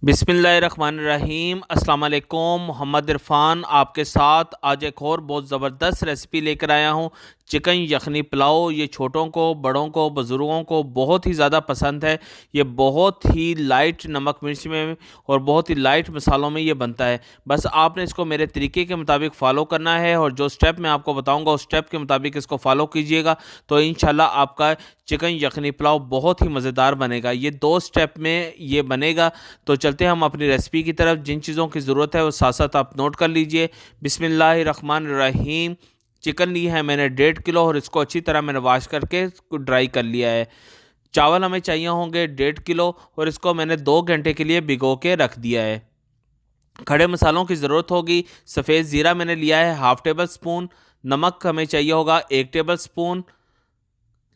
बिस्मिल्लाहिर्रहमानिर्रहीम अस्सलाम वालेकुम। मोहम्मद इरफान आपके साथ आज एक और बहुत ज़बरदस्त रेसिपी लेकर आया हूँ। चिकन यखनी पुलाव ये छोटों को, बड़ों को, बुज़ुर्गों को बहुत ही ज़्यादा पसंद है। ये बहुत ही लाइट नमक मिर्च में और बहुत ही लाइट मसालों में ये बनता है। बस आपने इसको मेरे तरीके के मुताबिक फ़ॉलो करना है और जो स्टेप मैं आपको बताऊँगा उस स्टेप के मुताबिक इसको फ़ॉलो कीजिएगा तो इंशाल्लाह आपका चिकन यखनी पुलाव बहुत ही मज़ेदार बनेगा। ये 2 स्टेप में ये बनेगा। तो चलते हैं हम अपनी रेसिपी की तरफ। जिन चीज़ों की ज़रूरत है वो साथ साथ आप नोट कर लीजिए। बिस्मिल्लाहिर्रहमानिर्रहीम। चिकन ली है मैंने 1.5 किलो और इसको अच्छी तरह मैंने वॉश करके ड्राई कर लिया है। चावल हमें चाहिए होंगे 1.5 किलो और इसको मैंने 2 घंटे के लिए भिगो के रख दिया है। खड़े मसालों की ज़रूरत होगी। सफ़ेद ज़ीरा मैंने लिया है हाफ़ टेबल स्पून। नमक हमें चाहिए होगा 1 टेबल स्पून।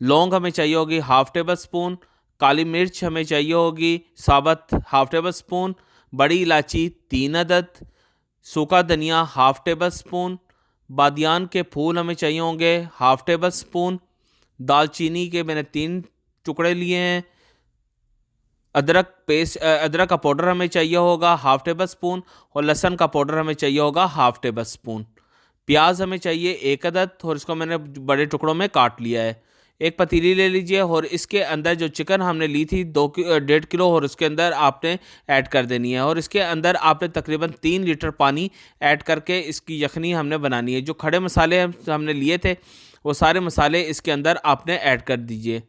लौंग हमें चाहिए होगी हाफ़ टेबल स्पून। काली मिर्च हमें चाहिए होगी साबुत हाफ़ टेबल स्पून। बड़ी इलायची 3 अदद। सूखा धनिया हाफ़ टेबल स्पून। बादियान के फूल हमें चाहिए होंगे हाफ़ टेबल स्पून। दालचीनी के मैंने 3 टुकड़े लिए हैं। अदरक का पाउडर हमें चाहिए होगा हाफ़ टेबल स्पून और लहसुन का पाउडर हमें चाहिए होगा हाफ़ टेबल स्पून। प्याज हमें चाहिए 1 अदद और इसको मैंने बड़े टुकड़ों में काट लिया है। एक पतीली ले लीजिए और इसके अंदर जो चिकन हमने ली थी 1.5 किलो और उसके अंदर आपने ऐड कर देनी है और इसके अंदर आपने तकरीबन 3 लीटर पानी ऐड करके इसकी यखनी हमने बनानी है। जो खड़े मसाले हमने लिए थे वो सारे मसाले इसके अंदर आपने ऐड कर दीजिए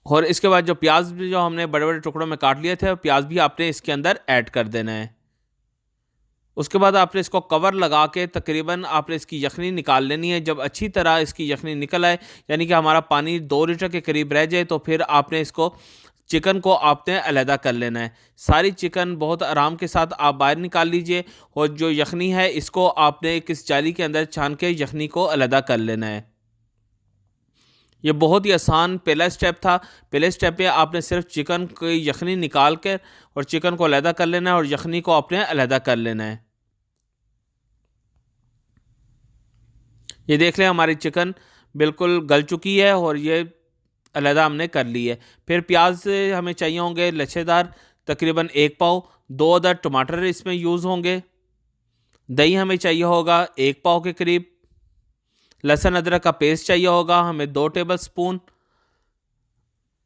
और इसके बाद जो प्याज भी जो हमने बड़े बड़े टुकड़ों में काट लिए थे प्याज भी आपने इसके अंदर ऐड कर देना है। उसके बाद आपने इसको कवर लगा के तकरीबन आपने इसकी यखनी निकाल लेनी है। जब अच्छी तरह इसकी यखनी निकल आए यानी कि हमारा पानी 2 लीटर के करीब रह जाए तो फिर आपने इसको चिकन को आपने अलहदा कर लेना है। सारी चिकन बहुत आराम के साथ आप बाहर निकाल लीजिए और जो यखनी है इसको आपने किस जाली के अंदर छान के यखनी को अलहदा कर लेना है। ये बहुत ही आसान पहला स्टेप था। पहले स्टेप पे आपने सिर्फ चिकन की यखनी निकाल कर और चिकन को अलहदा कर लेना है और यखनी को आपने अलहदा कर लेना है। ये देख लें हमारी चिकन बिल्कुल गल चुकी है और ये अलहदा हमने कर ली है। फिर प्याज हमें चाहिए होंगे लच्छेदार तकरीबन 1 पाव। 2 अदद टमाटर इसमें यूज़ होंगे। दही हमें चाहिए होगा 1 पाव के करीब। लहसुन अदरक का पेस्ट चाहिए होगा हमें 2 टेबल स्पून।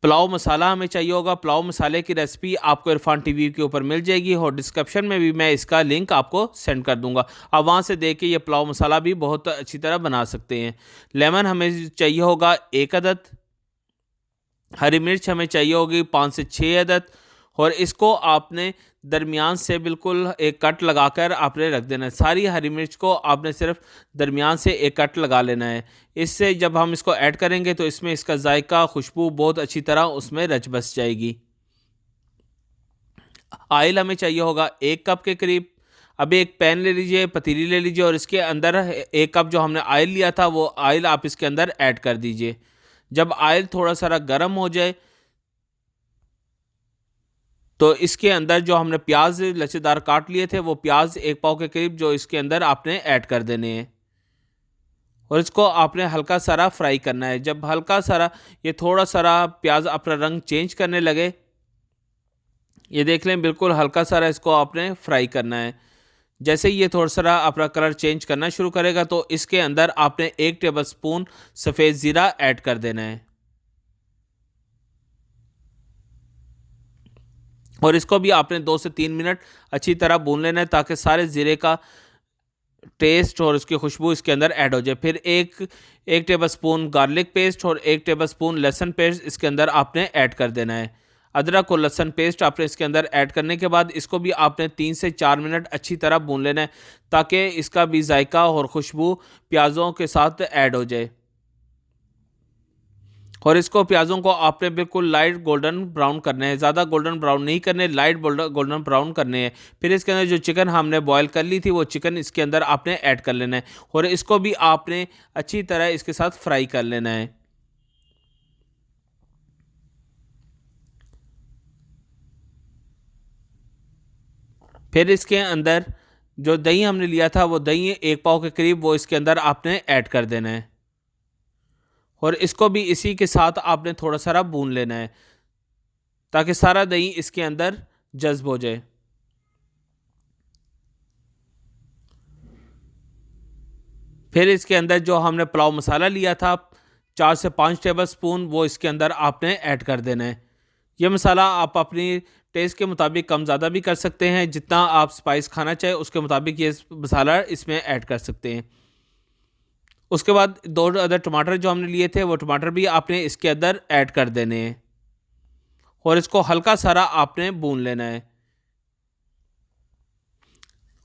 पुलाव मसाला हमें चाहिए होगा। पुलाव मसाले की रेसिपी आपको इरफान टीवी के ऊपर मिल जाएगी और डिस्क्रिप्शन में भी मैं इसका लिंक आपको सेंड कर दूंगा। आप वहाँ से देख के ये पुलाव मसाला भी बहुत अच्छी तरह बना सकते हैं। लेमन हमें चाहिए होगा 1 अदद। हरी मिर्च हमें चाहिए होगी 5 से 6 अदद और इसको आपने दरमियान से बिल्कुल एक कट लगाकर आपने रख देना है। सारी हरी मिर्च को आपने सिर्फ दरमियान से एक कट लगा लेना है। इससे जब हम इसको ऐड करेंगे तो इसमें इसका जायका खुशबू बहुत अच्छी तरह उसमें रच बस जाएगी। ऑयल हमें चाहिए होगा 1 कप के करीब। अब एक पैन ले लीजिए, पतीली ले लीजिए और इसके अंदर 1 कप जो हमने ऑयल लिया था वो ऑयल आप इसके अंदर ऐड कर दीजिए। जब ऑयल थोड़ा सा गर्म हो जाए तो इसके अंदर जो हमने प्याज लच्छेदार काट लिए थे वो प्याज 1 पाव के करीब जो इसके अंदर आपने ऐड कर देने हैं और इसको आपने हल्का सारा फ्राई करना है। जब हल्का सारा ये थोड़ा सारा प्याज अपना रंग चेंज करने लगे, ये देख लें बिल्कुल हल्का सारा इसको आपने फ्राई करना है। जैसे ही ये थोड़ा सा अपना कलर चेंज करना शुरू करेगा तो इसके अंदर आपने 1 टेबल स्पून सफ़ेद ज़ीरा ऐड कर देना है और इसको भी आपने 2 से 3 मिनट अच्छी तरह भून लेना है ताकि सारे ज़ीरे का टेस्ट और उसकी खुशबू इसके अंदर ऐड हो जाए। फिर एक टेबल स्पून गार्लिक पेस्ट और 1 टेबल स्पून लहसुन पेस्ट इसके अंदर आपने ऐड कर देना है। अदरक और लहसुन पेस्ट आपने इसके अंदर ऐड करने के बाद इसको भी आपने 3 से 4 मिनट अच्छी तरह भून लेना है ताकि इसका भी जायका और खुशबू प्याज़ों के साथ ऐड हो जाए। और इसको प्याज़ों को आपने बिल्कुल लाइट गोल्डन ब्राउन करने हैं। ज़्यादा गोल्डन ब्राउन नहीं करने, लाइट गोल्डन ब्राउन करने हैं। फिर इसके अंदर जो चिकन हमने बॉयल कर ली थी वो चिकन इसके अंदर आपने ऐड कर लेना है और इसको भी आपने अच्छी तरह इसके साथ फ्राई कर लेना है। फिर इसके अंदर जो दही हमने लिया था वो दही 1 पाव के करीब वो इसके अंदर आपने ऐड कर देना है और इसको भी इसी के साथ आपने थोड़ा सा भून लेना है। ताकि सारा दही इसके अंदर जज्ब हो जाए। फिर इसके अंदर जो हमने पुलाव मसाला लिया था 4 से 5 टेबल स्पून, वो इसके अंदर आपने ऐड कर देना है। ये मसाला आप अपनी टेस्ट के मुताबिक कम ज़्यादा भी कर सकते हैं, जितना आप स्पाइस खाना चाहे उसके मुताबिक ये मसाला इसमें ऐड कर सकते हैं। उसके बाद 2 अदर टमाटर जो हमने लिए थे वो टमाटर भी आपने इसके अंदर ऐड कर देने हैं और इसको हल्का सारा आपने भून लेना है।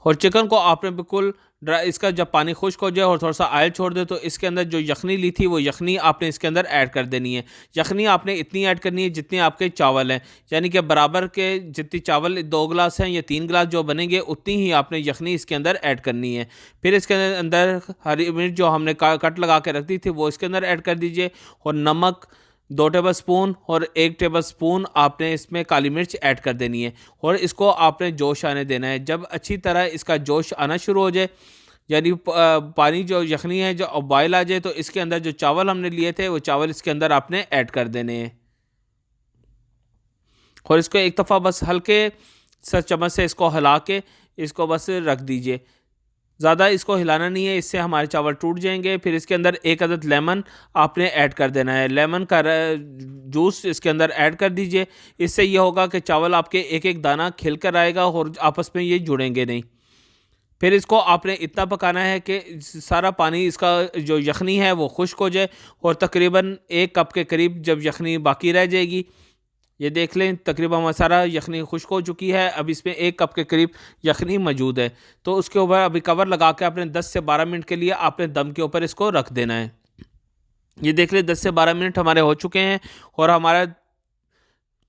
और चिकन को आपने बिल्कुल ड्राई, इसका जब पानी खुश्क हो जाए और थोड़ा सा ऑयल छोड़ दे तो इसके अंदर जो यखनी ली थी वो यखनी आपने इसके अंदर ऐड कर देनी है। यखनी आपने इतनी ऐड करनी है जितने आपके चावल हैं, यानी कि बराबर के जितनी चावल 2 गिलास हैं या 3 गिलास जो बनेंगे उतनी ही आपने यखनी इसके अंदर ऐड करनी है। फिर इसके अंदर हरी मिर्च जो हमने कट लगा के रख दी थी वो इसके अंदर ऐड कर दीजिए और नमक 2 टेबल स्पून और 1 टेबल स्पून आपने इसमें काली मिर्च ऐड कर देनी है और इसको आपने जोश आने देना है। जब अच्छी तरह इसका जोश आना शुरू हो जाए, यानी पानी जो यखनी है जो बॉयल आ जाए, तो इसके अंदर जो चावल हमने लिए थे वो चावल इसके अंदर आपने ऐड कर देने हैं और इसको एक दफ़ा बस हल्के से चम्मच से इसको हिला के इसको बस रख दीजिए। ज़्यादा इसको हिलाना नहीं है, इससे हमारे चावल टूट जाएंगे। फिर इसके अंदर 1 अदद लेमन आपने ऐड कर देना है, लेमन का जूस इसके अंदर ऐड कर दीजिए। इससे ये होगा कि चावल आपके एक एक दाना खिल कर आएगा और आपस में ये जुड़ेंगे नहीं। फिर इसको आपने इतना पकाना है कि सारा पानी इसका जो यखनी है वो खुश्क हो जाए और तकरीबन 1 कप के करीब जब यखनी बाकी रह जाएगी, ये देख लें तकरीबन हमारा सारा यखनी खुश्क हो चुकी है। अब इसमें 1 कप के करीब यखनी मौजूद है, तो उसके ऊपर अभी कवर लगा के आपने 10 से 12 मिनट के लिए आपने दम के ऊपर इसको रख देना है। ये देख लें 10 से 12 मिनट हमारे हो चुके हैं और हमारा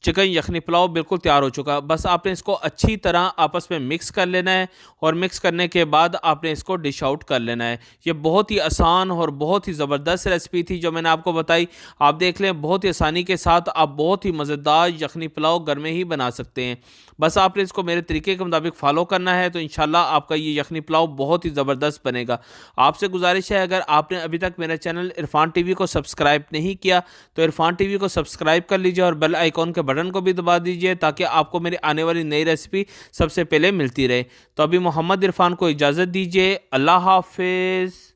चिकन यखनी पुलाव बिल्कुल तैयार हो चुका। बस आपने इसको अच्छी तरह आपस में मिक्स कर लेना है और मिक्स करने के बाद आपने इसको डिश आउट कर लेना है। ये बहुत ही आसान और बहुत ही ज़बरदस्त रेसिपी थी जो मैंने आपको बताई। आप देख लें बहुत ही आसानी के साथ आप बहुत ही मज़ेदार यखनी पुलाव घर में ही बना सकते हैं। बस आपने इसको मेरे तरीके के मुताबिक फ़ॉलो करना है तो इंशाल्लाह आपका ये यखनी पुलाव बहुत ही ज़बरदस्त बनेगा। आपसे गुजारिश है, अगर आपने अभी तक मेरा चैनल इरफान टीवी को सब्सक्राइब नहीं किया तो इरफान टीवी को सब्सक्राइब कर लीजिए और बेल आइकॉन के बटन को भी दबा दीजिए ताकि आपको मेरी आने वाली नई रेसिपी सबसे पहले मिलती रहे। तो अभी मोहम्मद इरफान को इजाज़त दीजिए। अल्लाह हाफिज़।